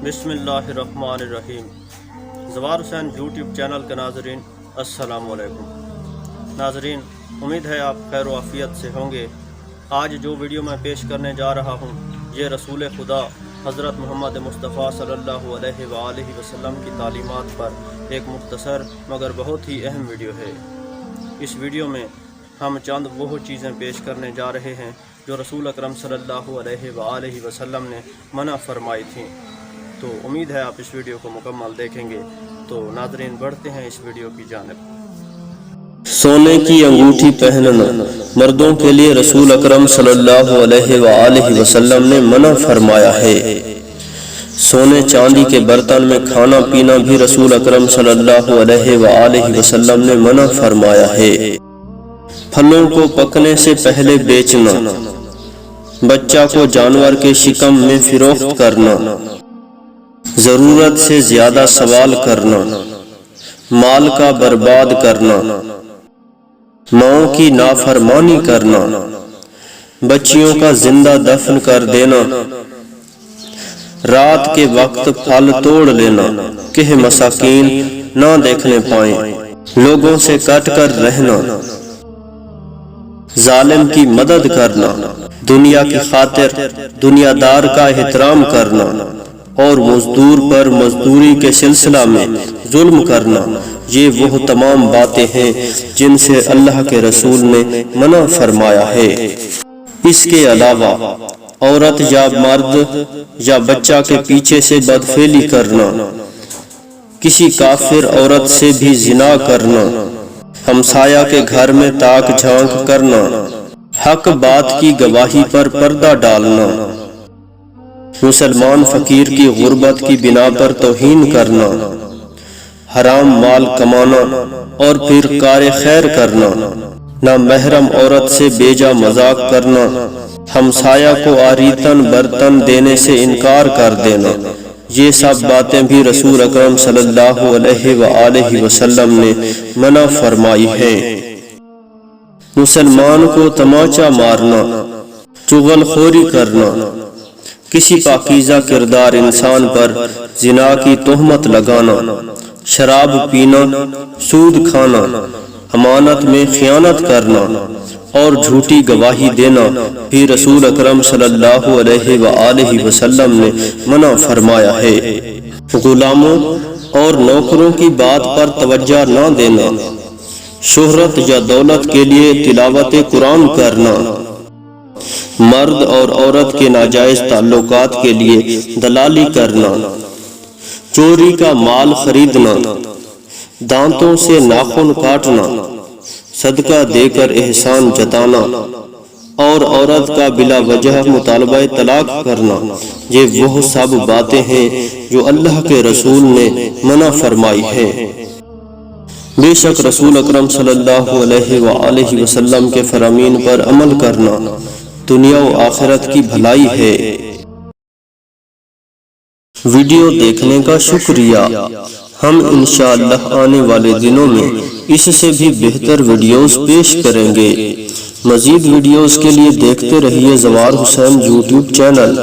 بسم اللہ الرحمن الرحیم۔ زوار حسین یوٹیوب چینل کے ناظرین السلام علیکم۔ ناظرین، امید ہے آپ خیر و عافیت سے ہوں گے۔ آج جو ویڈیو میں پیش کرنے جا رہا ہوں یہ رسول خدا حضرت محمد مصطفیٰ صلی اللہ علیہ وآلہ وسلم کی تعلیمات پر ایک مختصر مگر بہت ہی اہم ویڈیو ہے۔ اس ویڈیو میں ہم چند وہ چیزیں پیش کرنے جا رہے ہیں جو رسول اکرم صلی اللہ علیہ وآلہ وسلم نے منع فرمائی تھیں، تو امید ہے آپ اس ویڈیو کو مکمل دیکھیں گے۔ تو ناظرین، بڑھتے ہیں اس ویڈیو کی جانب۔ سونے کی انگوٹھی پہننا مردوں کے لیے رسول اکرم صلی اللہ علیہ وآلہ وسلم نے منع فرمایا ہے۔ سونے چاندی کے برتن میں کھانا پینا بھی رسول اکرم صلی اللہ علیہ وآلہ وسلم نے منع فرمایا ہے۔ پھلوں کو پکنے سے پہلے بیچنا، بچہ کو جانور کے شکم میں فروخت کرنا، ضرورت سے زیادہ سوال کرنا، مال کا برباد کرنا، ماؤں کی نافرمانی کرنا، بچیوں کا زندہ دفن کر دینا، رات کے وقت پھل توڑ لینا کہ مساکین نہ دیکھنے پائیں، لوگوں سے کٹ کر رہنا، ظالم کی مدد کرنا، دنیا کی خاطر دنیا دار کا احترام کرنا اور مزدور پر مزدوری کے سلسلہ میں ظلم کرنا، یہ وہ تمام باتیں ہیں جن سے اللہ کے رسول نے منع فرمایا ہے۔ اس کے علاوہ عورت یا مرد یا بچہ کے پیچھے سے بدفعلی کرنا، کسی کافر عورت سے بھی زنا کرنا، ہمسایہ کے گھر میں تاک جھانک کرنا، حق بات کی گواہی پر پردہ ڈالنا، مسلمان فقیر کی غربت کی بنا پر توہین کرنا، حرام مال کمانا اور پھر کار خیر کرنا، نامحرم عورت سے بیجا مذاق کرنا، ہمسایہ کو آریتن برتن دینے سے انکار کر دینا، یہ سب باتیں بھی رسول اکرم صلی اللہ علیہ وآلہ وسلم نے منع فرمائی ہیں۔ مسلمان کو تماچا مارنا، چغل خوری کرنا، کسی پاکیزہ کردار انسان پر زنا کی تہمت لگانا، شراب پینا، سود کھانا، امانت میں خیانت کرنا اور جھوٹی گواہی دینا بھی رسول اکرم صلی اللہ علیہ وآلہ وسلم نے منع فرمایا ہے۔ غلاموں اور نوکروں کی بات پر توجہ نہ دینا، شہرت یا دولت کے لیے تلاوت قرآن کرنا، مرد اور عورت کے ناجائز تعلقات کے لیے دلالی کرنا، چوری کا مال خریدنا، دانتوں سے ناخن کاٹنا، صدقہ دے کر احسان جتانا اور عورت کا بلا وجہ مطالبہ طلاق کرنا، یہ وہ سب باتیں ہیں جو اللہ کے رسول نے منع فرمائی ہے۔ بے شک رسول اکرم صلی اللہ علیہ وآلہ وسلم کے فرامین پر عمل کرنا دنیا و آخرت کی بھلائی ہے۔ ویڈیو دیکھنے کا شکریہ۔ ہم انشاءاللہ آنے والے دنوں میں اس سے بھی بہتر ویڈیوز پیش کریں گے۔ مزید ویڈیوز کے لیے دیکھتے رہیے زوار حسین یوٹیوب چینل۔